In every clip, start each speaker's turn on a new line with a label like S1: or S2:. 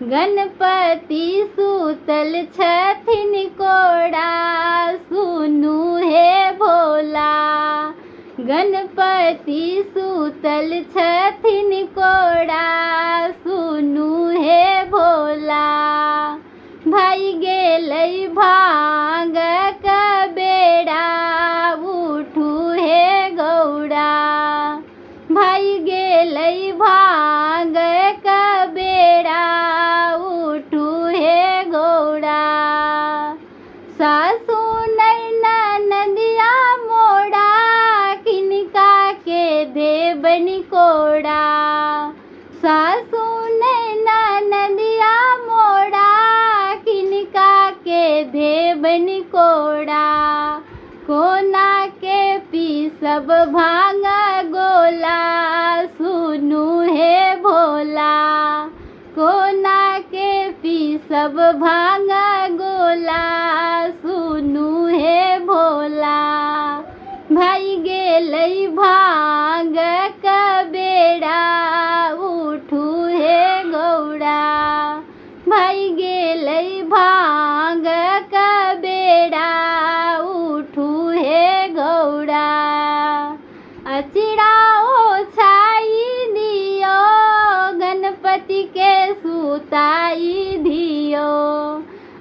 S1: गणपति सूतल छथिन कोड़ा, सुनू हे भोला। गणपति सूतल छथिन कोड़ा, सुनू हे भोला। भाई गेलै भांग का बेड़ा, उठू हे गौड़ा। भाई गेलै भांग का बेड़ा, उठू हे गौड़ा। सासू नैना नदिया मोड़ा, किनका के देबनि कोड़ा। सासू नैना नदिया मोड़ा, किनका के देबनि कोड़ा। कोना के पीसब भांग गोला, सुनू हे भोला। कोना के पीसब भांग गोला, सुनू हे भोला। भाई गेलै भांग का बेड़ा, उठू हे गौड़ा। भाई गेलै भांग का बेड़ा, उठू हे गौड़ा। अचिरा ओछाई दियो, गणपति के सुताई दियो।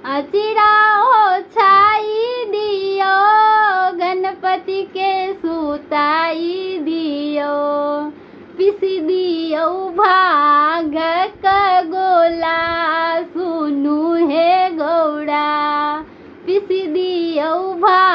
S1: अचिरा ओछाई दियो, गणपति के सुताई दियो। पिस दियो भांग का गोला, सुनू हे गौड़ा। पिस दियो भांग